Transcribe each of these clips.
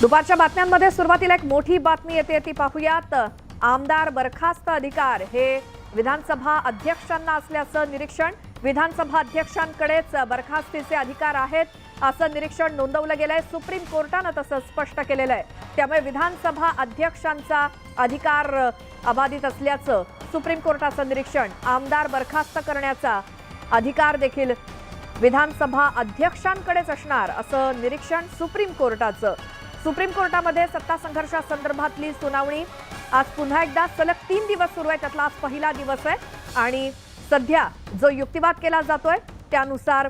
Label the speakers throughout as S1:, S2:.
S1: दुपारच्या बातम्यांमध्ये सुरुवातीला एक मोठी बातमी येते ती पाहूयात। आमदार बरखास्त अधिकार हे विधानसभा अध्यक्षांना असल्याचं निरीक्षण। विधानसभा अध्यक्षांकडेच बरखास्तीचे अधिकार आहेत असं निरीक्षण नोंदवलं गेलंय। सुप्रीम कोर्टानं तसं स्पष्ट केलेलं आहे। त्यामुळे विधानसभा अध्यक्षांचा अधिकार अबाधित असल्याचं सुप्रीम कोर्टाचं निरीक्षण। आमदार बरखास्त करण्याचा अधिकार देखील विधानसभा अध्यक्षांकडेच असणार असं निरीक्षण सुप्रीम कोर्टाचं। सुप्रीम कोर्टामध्ये सत्ता संघर्षासंदर्भातली सुनावणी आज पुन्हा एकदा सलग 3 दिवस सुरू आहे। त्यातला आज पहिला दिवस आहे आणि सध्या जो युक्तिवाद केला जातोय त्यानुसार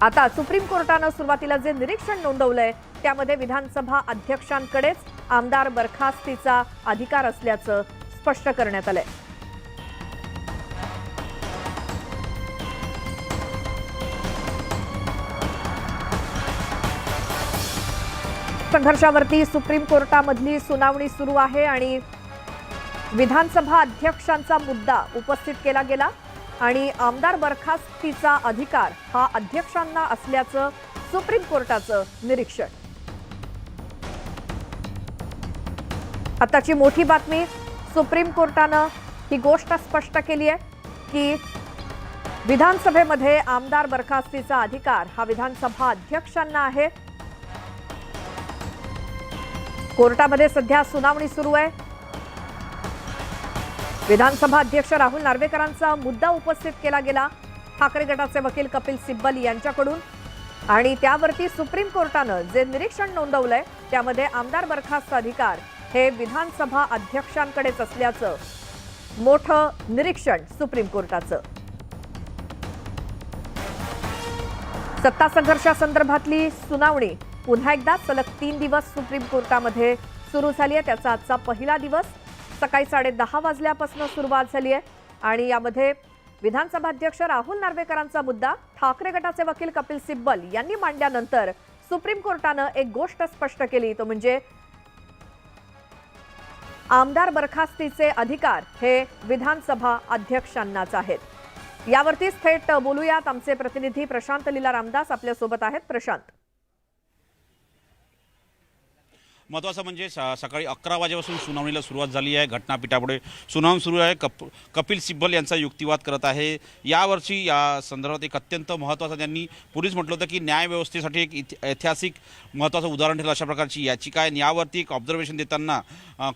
S1: आता सुप्रीम कोर्टानं सुरुवातीला जे निरीक्षण नोंदवलंय त्यामध्ये विधानसभा अध्यक्षांकडेच आमदार बरखास्तीचा अधिकार असल्याचं स्पष्ट करण्यात आलंय। संघर्षावरती सुप्रीम कोर्टामधली सुनावणी सुरू आहे आणि विधानसभा अध्यक्षांचा मुद्दा उपस्थित केला गेला आणि आमदार बरखास्तीचा अधिकार हा अध्यक्षांना असल्याचं सुप्रीम कोर्टाचं निरीक्षण। आताची मोठी बातमी, सुप्रीम कोर्टानं ही गोष्ट स्पष्ट केली आहे की विधानसभेमध्ये आमदार बरखास्तीचा अधिकार हा विधानसभा अध्यक्षांना आहे। कोर्टामध्ये सध्या सुनावणी सुरू आहे। विधानसभा अध्यक्ष राहुल नार्वेकरांचा मुद्दा उपस्थित केला गेला ठाकरे गटाचे वकील कपिल सिब्बल यांच्याकडून आणि त्यावरती सुप्रीम कोर्टानं जे निरीक्षण नोंदवलंय त्यामध्ये आमदार बरखास्त अधिकार हे विधानसभा अध्यक्षांकडेच असल्याचं मोठं निरीक्षण सुप्रीम कोर्टाचं। सत्ता संघर्षासंदर्भातली सुनावणी पुन्हा एकदा सलग 3 दिवस सुप्रीम कोर्टामध्ये सुरू झाली आहे। त्याचा आजचा पहिला दिवस सकाळी 10:30 वाजल्यापासून सुरुवात झाली आहे आणि यामध्ये विधानसभा अध्यक्ष राहुल नार्वेकरांचा मुद्दा ठाकरे गटाचे वकील कपिल सिब्बल यांनी मांडल्यानंतर सुप्रीम कोर्टानं एक गोष्ट स्पष्ट केली, तो म्हणजे आमदार बरखास्तीचे अधिकार हे विधानसभा अध्यक्षांनाच आहेत। यावरतीच थेट बोलूयात। आमचे प्रतिनिधी प्रशांत लीला रामदास आपल्या सोबत आहेत। प्रशांत,
S2: महत्त्वाचं म्हणजे सकाळी 11 वाजेपासून सुनावणीला सुरुवात झाली आहे। घटनापीठापुढे सुनावणी सुरू आहे। कपिल सिब्बल यांचा युक्तिवाद करत आहे। यावर्षी या संदर्भात एक अत्यंत महत्त्वाचं त्यांनी पूर्वीच म्हटलं होतं की न्यायव्यवस्थेसाठी एक ऐतिहासिक महत्त्वाचं उदाहरण ठरेल अशा प्रकारची याचिका आहे। यावरती एक ऑब्झर्वेशन देताना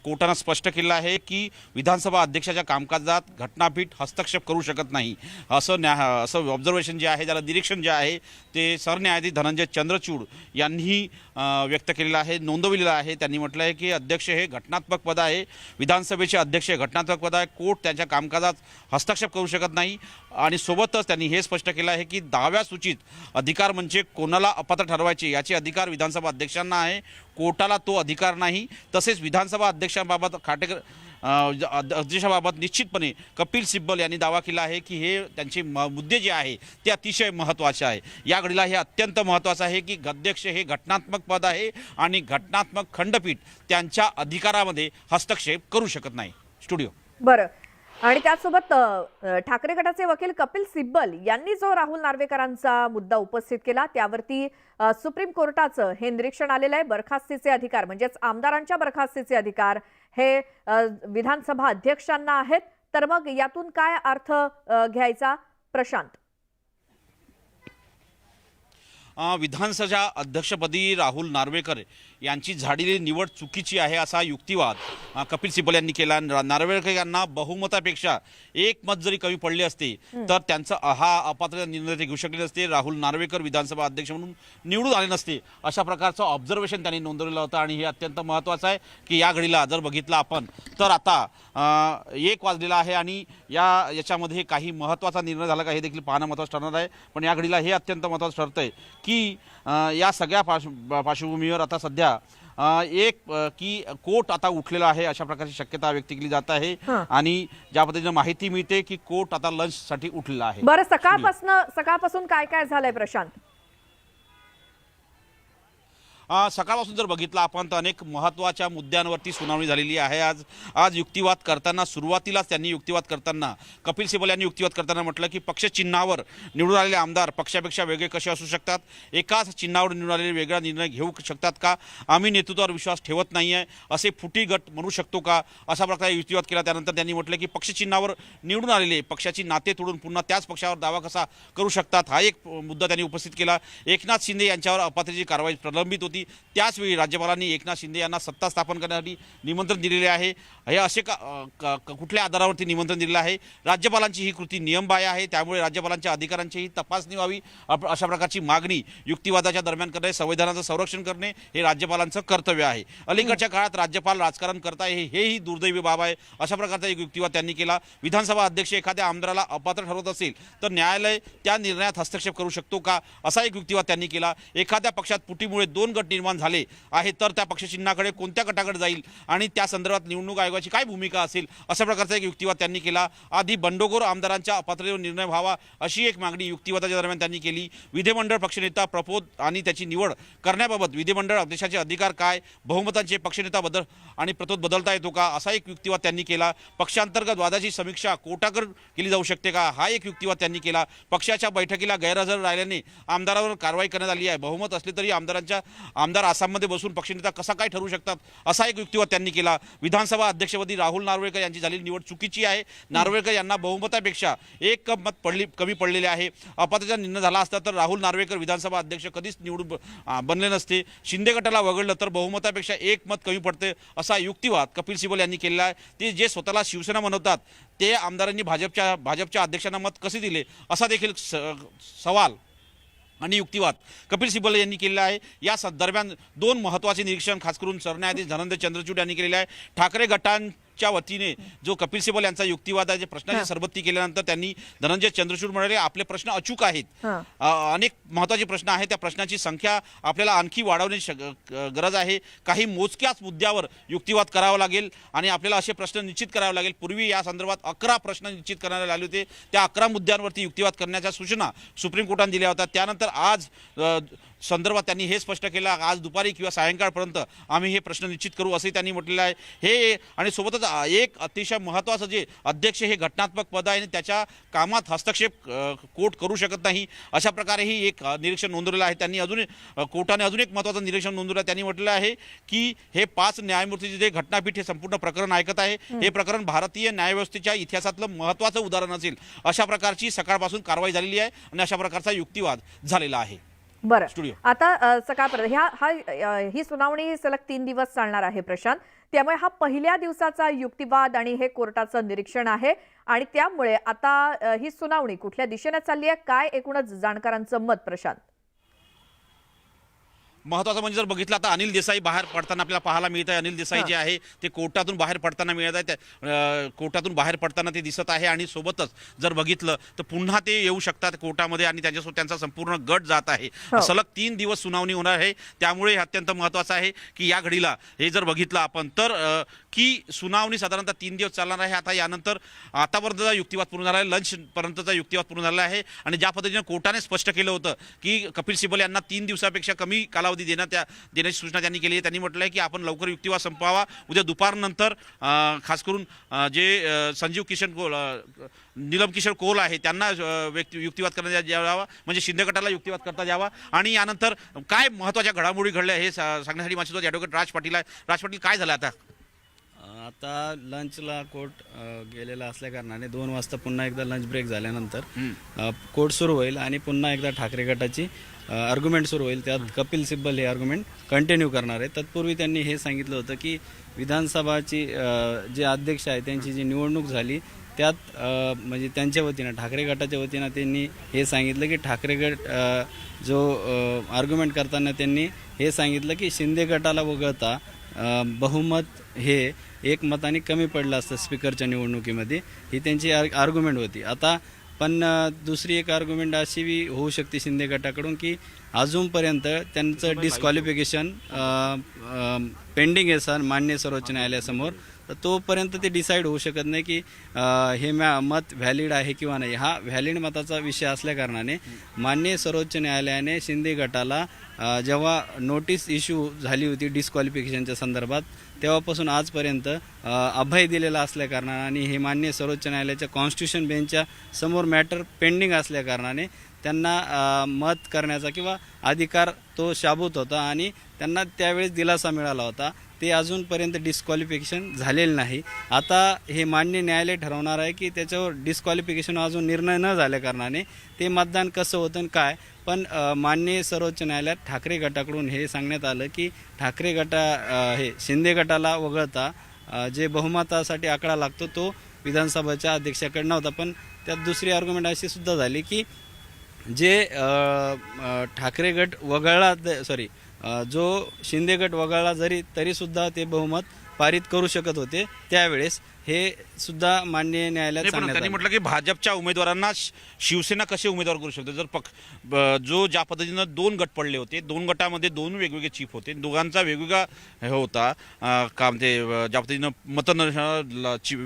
S2: कोर्टानं स्पष्ट केलं आहे की विधानसभा अध्यक्षाच्या कामकाजात घटनापीठ हस्तक्षेप करू शकत नाही असं ऑब्झर्वेशन जे आहे, त्याला निरीक्षण जे आहे ते सरन्यायाधीश धनंजय चंद्रचूड यांनी व्यक्त केलेलं आहे, नोंदवलेलं आहे। त्यांनी म्हटलं आहे की अध्यक्ष हे घटनात्मक पद आहे, विधानसभेचे अध्यक्ष हे घटनात्मक पद आहे, कोर्ट त्यांच्या कामकाजात हस्तक्षेप करू शकत नाही। आणि सोबतच त्यांनी हे स्पष्ट केलं आहे की 10व्या सूचीत अधिकार म्हणजे कोणाला अपात्र ठरवायचे याचे अधिकार विधानसभा अध्यक्षांना आहे, कोर्टाला तो अधिकार नाही। तसेच विधानसभा अध्यक्षांबाबत अध्यक्षाबाबत निश्चितपणे कपिल सिब्बल यांनी दावा केला आहे की हे त्यांचे मुद्दे जे आहे ते अतिशय महत्त्वाचे आहे। या घडीला हे अत्यंत महत्त्वाचं आहे की अध्यक्ष हे घटनात्मक पद आहे आणि घटनात्मक खंडपीठ त्यांच्या अधिकारामध्ये हस्तक्षेप करू शकत नाही। स्टुडिओ
S1: बरं, आणि त्यासोबत ठाकरे गटाचे वकील कपिल सिब्बल यांनी जो राहुल नार्वेकरांचा मुद्दा उपस्थित केला त्यावरती सुप्रीम कोर्टाचं हे निरीक्षण आलेलं आहे। बरखास्तीचे अधिकार म्हणजेच आमदारांच्या बरखास्तीचे अधिकार हे विधानसभा अध्यक्षांना आहेत। तर मग यातून काय अर्थ घ्यायचा प्रशांत?
S2: विधानसभा अध्यक्षपदी राहुल नार्वेकर यांची झालेली निवड चुकीची आहे असा युक्तिवाद कपिल सिब्बल यांनी केला। नार्वेकर यांना बहुमतापेक्षा एक मत जरी कमी पडले असते तर त्यांचा हा अपात्र निर्णय ते घेऊ शकले नसते, राहुल नार्वेकर विधानसभा अध्यक्ष म्हणून निवडून आले नसते। अशा प्रकारचं ऑब्झर्वेशन त्यांनी नोंदवलेलं होतं आणि हे अत्यंत महत्त्वाचं आहे की या घडीला जर बघितलं आपण तर आता 1 वाजलेला आहे आणि याच्यामध्ये काही महत्त्वाचा निर्णय झाला का हे देखील पाहणं महत्त्वाचं ठरणार आहे। पण या घडीला हे अत्यंत महत्त्वाचं ठरतं आहे की या सगळ्या पार्श्वभूमीवर आता सध्या की कोर्ट आता उठलेला आहे अशा प्रकारची शक्यता व्यक्त केली जात आहे आणि ज्या पद्धतीने माहिती मिळते की कोर्ट आता लंचसाठी उठलेला आहे।
S1: बरं, सकाळपासून काय काय झालंय प्रशांत?
S2: सकाळपासून जर बघितलं आपण तर अनेक महत्त्वाच्या मुद्द्यांवरती सुनावणी झालेली आहे. आज युक्तिवाद करताना सुरुवातीलाच त्यांनी युक्तिवाद करताना कपिल सिब्बल यांनी युक्तिवाद करताना म्हटलं की पक्ष चिन्हावर निवडून आलेले आमदार पक्षापेक्षा वेगळे कसे असू शकतात, एकाच चिन्हावर निवडून आलेले वेगळा निर्णय घेऊ शकतात का, आम्ही नेतृत्वावर विश्वास ठेवत नाही आहे असे फुटी गट म्हणू शकतो का, अशा प्रकारे युक्तिवाद केला. त्यानंतर त्यांनी म्हटलं की पक्ष चिन्हावर निवडून आलेले पक्षाची नाते तोडून पुन्हा त्याच पक्षावर दावा कसा करू शकतात, हा एक मुद्दा त्यांनी उपस्थित केला. एकनाथ शिंदे यांच्यावर अपात्रतेची कारवाई प्रलंबित होती, त्याचवेळी राज्यपालांनी एकनाथ शिंदे यांना सत्ता स्थापन करण्यासाठी निमंत्रण दिलेले आहे. हे असे कुठल्या आधारावरती निमंत्रण दिलेलं आहे, राज्यपालांची ही कृती नियमबाह्य आहे, त्यामुळे राज्यपालांच्या अधिकारांचीही तपासणी व्हावी अशा प्रकारची मागणी युक्तिवादाच्या दरम्यान करणे, संविधानाचं संरक्षण करणे हे राज्यपालांचं कर्तव्य आहे. अलीकडच्या काळात राज्यपाल राजकारण करताय हेही दुर्दैवी बाब आहे अशा प्रकारचा एक युक्तिवाद त्यांनी केला. विधानसभा अध्यक्ष एखाद्या आमदाराला अपात्र ठरवत असेल तर न्यायालय त्या निर्णयात हस्तक्षेप करू शकतो का, असा एक युक्तिवाद त्यांनी केला. एखाद्या पक्षात फुटीमुळे 2 गट निर्माण झाले आहे तर त्या पक्षचिन्हाकडे कोणत्या गटाकडे जाईल आणि त्या संदर्भात निवडणूक आयोगाची काय भूमिका असेल अशा प्रकारचा एक युक्तिवाद त्यांनी केला. आधी बंडखोर आमदारांच्या अपात्रतेवर निर्णय व्हावा अशी एक मागणी युक्तिवादाच्या दरम्यान त्यांनी केली. विधिमंडळ पक्षनेता प्रपोज आणि त्याची निवड करण्याबाबत विधिमंडळ अध्यक्षाचे अधिकार काय, बहुमतांचे पक्षनेता आणि प्रतोद बदलता येतो का, असा एक युक्तिवाद त्यांनी केला. पक्षांतर्गत वादाची समीक्षा कोर्टाकडे केली जाऊ शकते का, हा एक युक्तिवाद त्यांनी केला. पक्षाच्या बैठकीला गैरहजर राहिल्याने आमदारावर कारवाई करण्यात आली आहे, बहुमत असले तरी आमदार आसाममध्ये बसून पक्षनेता कसा काय ठरवू शकतात असा एक युक्तिवाद त्यांनी केला. विधानसभा अध्यक्षपदी राहुल नार्वेकर यांची झालेली निवड चुकीची आहे, नार्वेकर यांना बहुमतापेक्षा एक मत कमी पडलेले आहे. अपात्रतेचा निर्णय झाला असता तर राहुल नार्वेकर विधानसभा अध्यक्ष कधीच निवडून बनले नसते. शिंदे गटाला वगळलं तर बहुमतापेक्षा एक मत कमी पडते असा युक्तिवाद कपिल सिब्बल यांनी केलेला आहे. ते जे स्वतःला शिवसेना म्हणवतात ते आमदारांनी भाजपच्या अध्यक्षांना मत कसे दिले असा देखील सवाल आणि युक्तिवाद कपिल सिब्बल यांनी केलेला आहे. या दरम्यान 2 महत्त्वाचे निरीक्षण खास करून सरन्यायाधीश धनंजय चंद्रचूड यांनी केलेले आहे. ठाकरे गटांच्या वतीने जो कपिल सिब्बल यांचा युक्तिवादाचे प्रश्नाची सरबत्ती केल्यानंतर त्यांनी धनंजय चंद्रचूड म्हणाले आपले प्रश्न अचूक आहेत, अनेक महत्त्वाचे प्रश्न आहेत, त्या प्रश्नाची संख्या आपल्याला आणखी वाढवण्याची गरज आहे. काही मोजक्याच मुद्द्यावर युक्तिवाद करावा लागेल आणि आपल्याला असे प्रश्न निश्चित करावे लागेल. पूर्वी या संदर्भात 11 प्रश्न निश्चित करण्यात आले होते, त्या 11 मुद्द्यांवरती युक्तिवाद करण्याच्या सूचना सुप्रीम कोर्टाने दिल्या होत्या. त्यानंतर आज संदर्भात त्यांनी हे स्पष्ट केलं आज दुपारी किंवा सायंकाळपर्यंत आम्ही हे प्रश्न निश्चित करू असंही त्यांनी म्हटलेलं आहे. हे आणि सोबतच एक अतिशय महत्त्वाचं जे अध्यक्ष हे घटनात्मक पद आहे आणि त्याच्या कामात हस्तक्षेप कोर्ट करू शकत नाही अशा प्रकारेही एक निरीक्षण नोंदवलेलं आहे. त्यांनी कोर्टाने अजून एक महत्त्वाचं निरीक्षण नोंदवलं आहे. त्यांनी म्हटलं आहे की हे 5 न्यायमूर्तीचे जे घटनापीठ हे संपूर्ण प्रकरण ऐकत आहे हे प्रकरण भारतीय न्यायव्यवस्थेच्या इतिहासातलं महत्त्वाचं उदाहरण असेल अशा प्रकारची सकाळपासून कारवाई झालेली आहे आणि अशा प्रकारचा युक्तिवाद झालेला आहे.
S1: बरं, आता सकाळपर्यंत ही सुनावणी सलग 3 दिवस चालणार आहे प्रशांत, त्यामुळे हा पहिल्या दिवसाचा युक्तिवाद आणि हे कोर्टाचं निरीक्षण आहे आणि त्यामुळे आता ही सुनावणी कुठल्या दिशेने चालली आहे, काय एकूणच जाणकारांचं मत प्रशांत?
S2: महत्त्वाचं म्हणजे जर बघितलं आता अनिल देसाई बाहेर पडताना आपल्याला पाहायला मिळत आहे. अनिल देसाई जे आहे ते कोर्टातून बाहेर पडताना मिळत आहे, कोर्टातून बाहेर पडताना ते दिसत आहे आणि सोबतच जर बघितलं तर पुन्हा ते येऊ शकतात कोर्टामध्ये आणि त्यांच्यासोबत त्यांचा संपूर्ण गट जात आहे. सलग 3 दिवस सुनावणी होणार आहे, त्यामुळे हे अत्यंत महत्त्वाचं आहे की या घडीला हे जर बघितलं आपण तर की सुनावणी साधारणतः 3 दिवस चालणार आहे. आता यानंतर आतापर्यंतचा युक्तिवाद पूर्ण झाला आहे, लंचपर्यंतचा युक्तिवाद पूर्ण झाला आहे आणि ज्या पद्धतीने कोर्टाने स्पष्ट केलं होतं की कपिल सिब्बल यांना 3 दिवसापेक्षा कमी कालावधी देण्याची सूचना त्यांनी केली आहे. त्यांनी म्हटलं आहे की आपण लवकर युक्तिवाद संपवावा. उद्या दुपारनंतर खास करून जे नीलम किशोर कोल आहे त्यांना युक्तिवाद करण्यात यावा, म्हणजे शिंदे गटाला युक्तिवाद करता यावा आणि यानंतर काय महत्त्वाच्या घडामोडी घडल्या हे सांगण्यासाठी माझ्यासोबत ॲडव्होकेट राज पाटील आहे. राज पाटील, काय झालं
S3: आता लंचला कोर्ट गेलेला असल्या कारणाने 2 वाजता पुन्हा एकदा लंच ब्रेक झाल्यानंतर कोर्ट सुरू होईल आणि पुन्हा एकदा ठाकरे गटाची आर्ग्युमेंट सुरू होईल. त्यात कपिल सिब्बल हे आर्ग्युमेंट कंटिन्यू करणार आहे. तत्पूर्वी त्यांनी हे सांगितलं होतं की विधानसभाची जे अध्यक्ष आहे त्यांची जी निवडणूक झाली त्यात म्हणजे त्यांच्या वतीनं ठाकरे गटाच्या वतीनं त्यांनी हे सांगितलं की ठाकरे गट जो आर्ग्युमेंट करताना त्यांनी हे सांगितलं की शिंदे गटाला वगळता बहुमत हे 1 मताने कमी पडलं असतं स्पीकरच्या निवडणुकीमध्ये, ही त्यांची आर्ग्युमेंट होती. आता पण दुसरी एक आर्ग्युमेंट अशी बी होऊ शकते शिंदे गटाकडून की अजूनपर्यंत त्यांचं डिस्क्वालिफिकेशन पेंडिंग आहे सर माननीय सर्वोच्च न्यायालयासमोर. तर तोपर्यंत ते डिसाईड होऊ शकत नाही की हे मत व्हॅलिड आहे किंवा नाही. हा व्हॅलिड मताचा विषय असल्याकारणाने माननीय सर्वोच्च न्यायालयाने शिंदे गटाला जेव्हा नोटीस इश्यू झाली होती डिस्क्वालिफिकेशनच्या संदर्भात तेव्हापासून आजपर्यंत अभय दिलेला असल्याकारणाने आणि हे माननीय सर्वोच्च न्यायालयाच्या कॉन्स्टिट्यूशन बेंचच्या समोर मॅटर पेंडिंग असल्याकारणाने त्यांना मत करण्याचा किंवा अधिकार तो शाबूत होता आणि त्यांना त्यावेळेस दिलासा मिळाला होता. ते अजूनपर्यंत डिस्क्वालिफिकेशन झालेलं नाही. आता हे मान्य न्यायालय ठरवणार आहे की त्याच्यावर डिस्क्वालिफिकेशन अजून निर्णय न झाल्या कारणाने ते मतदान कसं होतं आणि काय. पण माननीय सर्वोच्च न्यायालयात ठाकरे गटाकडून हे सांगण्यात आलं की ठाकरे हे शिंदे गटाला वगळता जे बहुमतासाठी आकडा लागतो तो विधानसभेच्या अध्यक्षाकडे नव्हता. पण त्यात दुसरी आर्ग्युमेंट अशी सुद्धा झाली की जे ठाकरे गट वगळला जो शिंदे गट वगळला तरीसुद्धा ते बहुमत पारित करू शकत होते. त्यावेळेस हे सुद्धा माननीय न्यायालयात सांगण्यात
S2: त्यांनी
S3: आलं.
S2: म्हटलं की भाजपच्या उमेदवारांना शिवसेना कसे उमेदवार करू शकते. जर जो ज्या पद्धतीनं 2 गट पडले होते, 2 गटामध्ये 2 वेगवेगळे चीफ होते, दोघांचा वेगवेगळा हे होता काम ते ज्या पद्धतीनं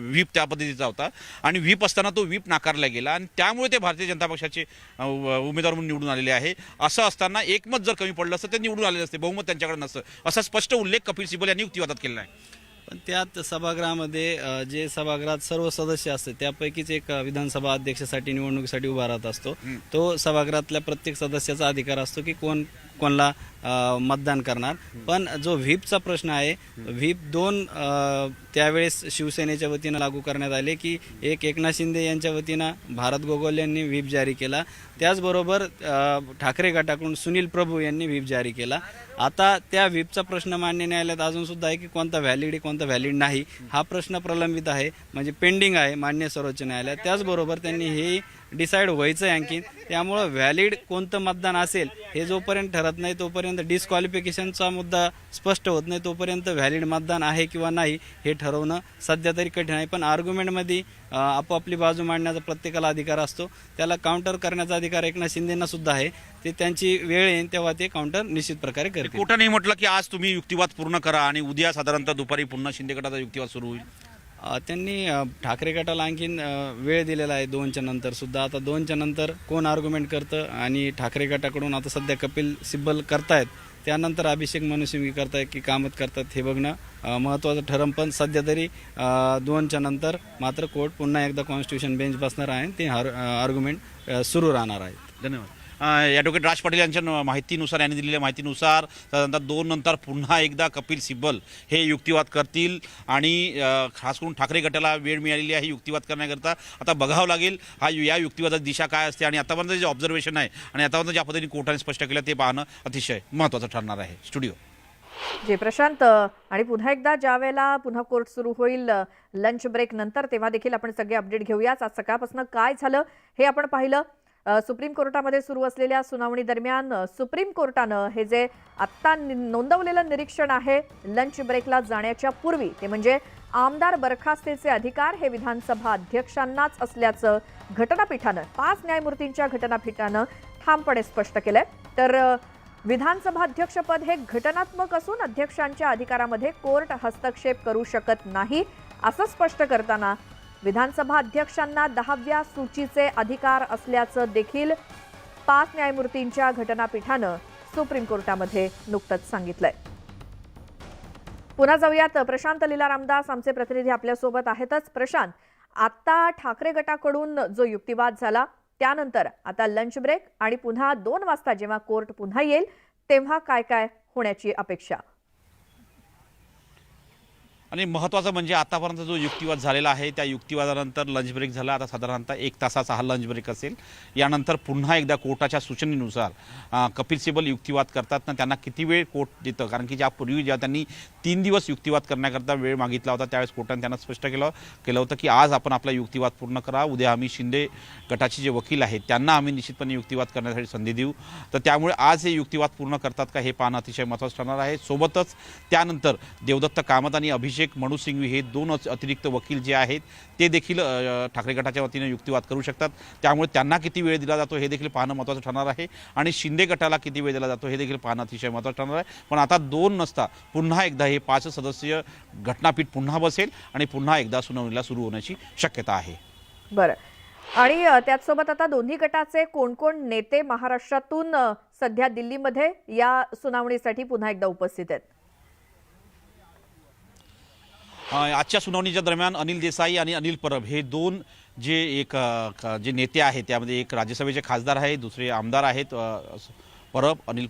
S2: व्हीप त्या पद्धतीचा होता आणि व्हीप असताना तो व्हीप नाकारला गेला आणि त्यामुळे ते भारतीय जनता पक्षाचे उमेदवार म्हणून निवडून आलेले आहे. असं असताना एकमत जर कमी पडलं असतं ते निवडून आलेले असते, बहुमत त्यांच्याकडे नसतं, असा स्पष्ट उल्लेख कपिल सिब्बल यांनी युक्तिवादात केला आहे.
S3: पण त्यात सभागृहामध्ये जे सभागृहात सर्व सदस्य असतात त्यापैकीच एक विधानसभा अध्यक्षासाठी निवडणुकीसाठी उभा राहत असतो. तो सभागृहातल्या प्रत्येक सदस्याचा अधिकार असतो की कोणला मतदान करणार. पण जो व्हीपचा प्रश्न आहे, व्हीप 2 त्यावेळेस शिवसेनेच्या वतीनं लागू करण्यात आले की एक एकनाथ शिंदे यांच्या वतीनं भारत गोगोले यांनी व्हीप जारी केला, त्याचबरोबर ठाकरे गटाकडून सुनील प्रभू यांनी व्हीप जारी केला. आता त्या व्हीपचा प्रश्न मान्य न्यायालयात अजून सुद्धा आहे की कोणता व्हॅलिड आहे कोणता व्हॅलिड नाही, हा प्रश्न प्रलंबित आहे, म्हणजे पेंडिंग आहे मान्य सर्वोच्च न्यायालयात. त्याचबरोबर त्यांनी हे डिसाईड व्हायचं आहे आणखी. त्यामुळं व्हॅलिड कोणतं मतदान असेल हे जोपर्यंत ठरत नाही तोपर्यंत डिस्क्वालिफिकेशनचा मुद्दा स्पष्ट होत नाही तोपर्यंत व्हॅलिड मतदान आहे किंवा नाही हे ठरवणं सध्या तरी कठीण आहे. पण आर्ग्युमेंटमध्ये आपापली बाजू मांडण्याचा प्रत्येकाला अधिकार असतो, त्याला काउंटर करण्याचा अधिकार एकनाथ शिंदेंना सुद्धा आहे. ते त्यांची वेळ येईल तेव्हा ते काउंटर निश्चित प्रकारे करतील.
S2: कोर्टाने म्हटलं की आज तुम्ही युक्तिवाद पूर्ण करा आणि उद्या साधारणतः दुपारी पुन्हा शिंदे गटाचा युक्तिवाद सुरू होईल.
S3: त्यांनी ठाकरे गटाला आणखीन वेळ दिलेला आहे 2च्या नंतर सुद्धा. आता 2च्या नंतर कोण आर्ग्युमेंट करतं आणि ठाकरे गटाकडून आता सध्या कपिल सिब्बल करतायत, त्यानंतर अभिषेक मनु सिंघवी करतायत की कामत करतात हे बघणं महत्त्वाचं ठरलं. पण सध्या तरी 2च्या नंतर मात्र कोर्ट पुन्हा एकदा कॉन्स्टिट्यूशन बेंच बसणार आहे, ते आर्ग्युमेंट सुरू राहणार आहेत.
S2: धन्यवाद. ॲडव्होकेट राज पाटील यांच्या माहितीनुसार यांनी दिलेल्या माहितीनुसार साधारणतः 2 नंतर पुन्हा एकदा कपिल सिब्बल हे युक्तिवाद करतील आणि खास करून ठाकरे गटाला वेळ मिळालेली आहे युक्तिवाद करण्याकरता. आता बघावं लागेल या युक्तिवादाची दिशा काय असते आणि आतापर्यंत जे ऑब्झर्वेशन आहे आणि आतापर्यंत ज्या पद्धतीने कोर्टाने स्पष्ट केलं ते पाहणं अतिशय महत्त्वाचं ठरणार आहे. स्टुडिओ
S1: जे प्रशांत, आणि पुन्हा एकदा ज्या वेळेला पुन्हा कोर्ट सुरू होईल लंच ब्रेक नंतर तेव्हा देखील आपण सगळे अपडेट घेऊयाच. आज सकाळपासून काय झालं हे आपण पाहिलं. सुप्रीम कोर्टामध्ये सुरू असलेल्या सुनावणी दरम्यान सुप्रीम कोर्टानं हे जे आत्ता नोंदवलेलं निरीक्षण आहे लंच ब्रेकला जाण्याच्या पूर्वी, ते म्हणजे आमदार बरखास्तीचे अधिकार हे विधानसभा अध्यक्षांनाच असल्याचं घटनापीठानं 5 न्यायमूर्तींच्या घटनापीठानं ठामपणे स्पष्ट केलंय. तर विधानसभा अध्यक्षपद हे घटनात्मक असून अध्यक्षांच्या अधिकारामध्ये कोर्ट हस्तक्षेप करू शकत नाही असं स्पष्ट करताना विधानसभा अध्यक्षांना 10व्या सूचीचे अधिकार असल्याचं देखील 5 न्यायमूर्तींच्या घटनापीठानं सुप्रीम कोर्टामध्ये नुकतंच सांगितलंय. पुन्हा जाऊयात प्रशांत लीला रामदास आमचे प्रतिनिधी आपल्यासोबत आहेतच. प्रशांत, आता ठाकरे गटाकडून जो युक्तिवाद झाला त्यानंतर आता लंच ब्रेक आणि पुन्हा 2 वाजता जेव्हा कोर्ट पुन्हा येईल तेव्हा काय काय होण्याची अपेक्षा?
S2: आणि महत्त्वाचं म्हणजे आतापर्यंत जो युक्तिवाद झालेला आहे त्या युक्तिवादानंतर लंच ब्रेक झाला. आता साधारणतः 1 तासाचा हा लंच ब्रेक असेल. यानंतर पुन्हा एकदा कोर्टाच्या सूचनेनुसार कपिल सिब्बल युक्तिवाद करतात ना, त्यांना किती वेळ कोर्ट देतं, कारण की ज्यापूर्वी जेव्हा त्यांनी 3 दिवस युक्तिवाद करण्याकरता वेळ मागितला होता त्यावेळेस कोर्टाने त्यांना स्पष्ट केलं होतं की आज आपण आपला युक्तिवाद पूर्ण करा, उद्या आम्ही शिंदे गटाचे जे वकील आहेत त्यांना आम्ही निश्चितपणे युक्तिवाद करण्यासाठी संधी देऊ. तर त्यामुळे आज हे युक्तिवाद पूर्ण करतात का हे पाहणं अतिशय महत्त्वाचं ठरणार आहे. सोबतच त्यानंतर देवदत्त कामत आणि अभिषेक शेख, मनू सिंघवी हे 2 अतिरिक्त वकील जे आहेत ते देखील ठाकरे गटाच्या वतीने युक्तिवाद करू शकतात. त्यामुळे त्यांना किती वेळ दिला जातो हे देखील पाहणं महत्त्वाचं ठरणार आहे आणि शिंदे गटाला किती वेळ दिला जातो हे देखील पाहणं अतिशय महत्त्वाचं ठरणार आहे. पण आता 2 नसता पुन्हा एकदा हे 5 सदस्यीय घटनापीठ पुन्हा बसेल आणि पुन्हा एकदा सुनावणीला सुरू होण्याची शक्यता आहे.
S1: बरं. आणि त्याचसोबत आता दोन्ही गटाचे कोण कोण नेते महाराष्ट्रातून सध्या दिल्लीमध्ये या सुनावणीसाठी पुन्हा एकदा उपस्थित आहेत?
S2: आजच्या सुनावणीच्या दरम्यान अनिल देसाई आणि अनिल परब हे 2 जे जे नेते आहेत त्यामध्ये एक राज्यसभेचे खासदार आहे, दुसरे आमदार आहेत अनिल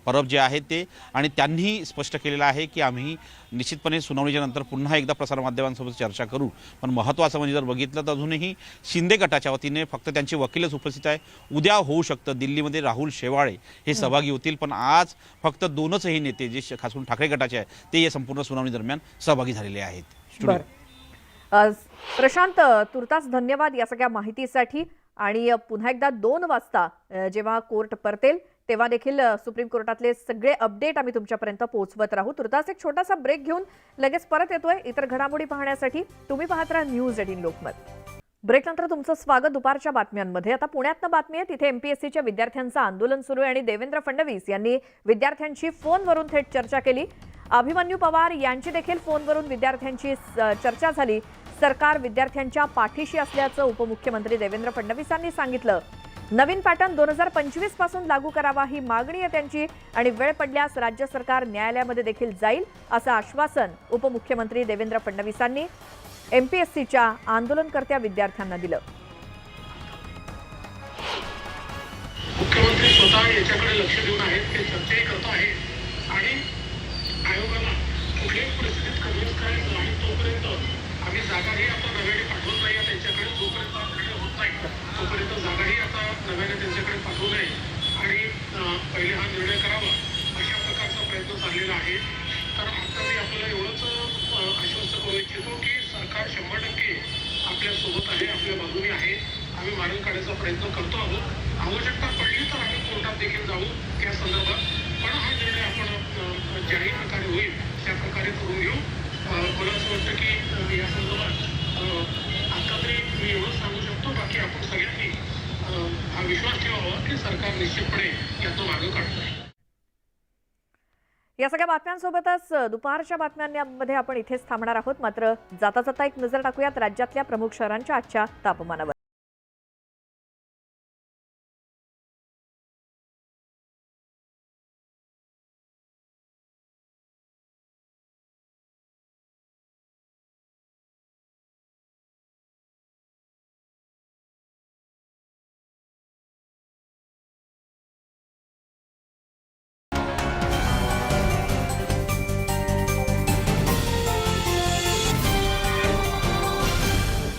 S2: परब जे आहेत ते, आणि त्यांनी स्पष्ट केलेलं आहे की आम्ही निश्चितपणे सुनावणीच्या नंतर पुन्हा एकदा प्रसारमाध्यमांसोबत चर्चा करू. पण महत्त्वाचं म्हणजे जर बघितलं तर अजूनही शिंदे गटाच्या वतीने फक्त त्यांचे वकीलच उपस्थित आहे. उद्या होऊ शकतं दिल्लीमध्ये राहुल शेवाळे हे सहभागी होतील, पण आज फक्त 2च नेते जे खास करून ठाकरे गटाचे आहेत ते या संपूर्ण सुनावणी दरम्यान सहभागी झालेले आहेत.
S1: प्रशांत, तुर्तास धन्यवाद या सगळ्या माहितीसाठी. आणि पुन्हा एकदा 2 वाजता जेव्हा कोर्ट परतेल तेव्हा देखील सुप्रीम कोर्टातले सगळे अपडेट आम्ही तुमच्यापर्यंत पोहोचवत राहू. तुर्तास एक छोटासा ब्रेक घेऊन लगेच परत येतोय इतर घडामोडी पाहण्यासाठी. तुम्ही पाहत राहा न्यूज18 लोकमत. ब्रेकनंतर तुमचं स्वागत दुपारच्या बातम्यांमध्ये. आता पुण्यातनं बातमी आहे, तिथे एमपीएससीच्या विद्यार्थ्यांचं आंदोलन सुरू आहे आणि देवेंद्र फडणवीस यांनी विद्यार्थ्यांशी फोनवरून थेट चर्चा केली. अभिमन्यू पवार यांची देखील फोनवरून विद्यार्थ्यांची चर्चा झाली. सरकार विद्यार्थ्यांच्या पाठीशी असल्याचं उपमुख्यमंत्री देवेंद्र फडणवीसांनी सांगितलं. नवीन पॅटर्न 2025 पासून लागू करावा ही मागणी आहे त्यांची आणि वेळ पडल्यास राज्य सरकार न्यायालयामध्ये देखील जाईल असं आश्वासन उपमुख्यमंत्री देवेंद्र फडणवीसांनी एमपीएससीच्या आंदोलनकर्त्या विद्यार्थ्यांना दिलं.
S4: मुख्यमंत्री स्वतः याच्याकडे लक्ष देऊन आहेत, ते चर्चाही करत आहेत आणि आयोगाला कुठल्याही परिस्थितीत कन्व्हिन्स करायचं आणि तोपर्यंत आम्ही जागाही आता नव्याने पाठवत नाही त्यांच्याकडे. जोपर्यंत निर्णय होत नाही तोपर्यंत जागाही आता नव्याने त्यांच्याकडे पाठवू नये आणि पहिले हा निर्णय करावा अशा प्रकारचा प्रयत्न चाललेला आहे. तर आता मी आपल्याला एवढंच आश्वस्त करू इच्छितो की सरकार 100% आपल्या सोबत आहे, आपल्या बाजूने आहे. आम्ही मार्ग काढण्याचा प्रयत्न करतो आहोत. आवश्यकता पडली तर आम्ही कोर्टात देखील जाऊ त्या संदर्भात. पण हा निर्णय आपण ज्याही प्रकारे होईल त्या प्रकारे करून घेऊ. मला असं वाटतं की या संदर्भात आता तरी मी एवढंच सांगू शकतो. बाकी आपण सगळ्यांनी हा विश्वास ठेवावा की सरकार निश्चितपणे यातून मार्ग काढतोय.
S1: या सगळ्या बातम्यांसोबतच दुपारच्या बातम्यांमध्ये आपण इथेच थांबणार आहोत. मात्र जाता जाता एक नजर टाकूयात राज्यातल्या प्रमुख शहरांच्या आजच्या तापमानावर.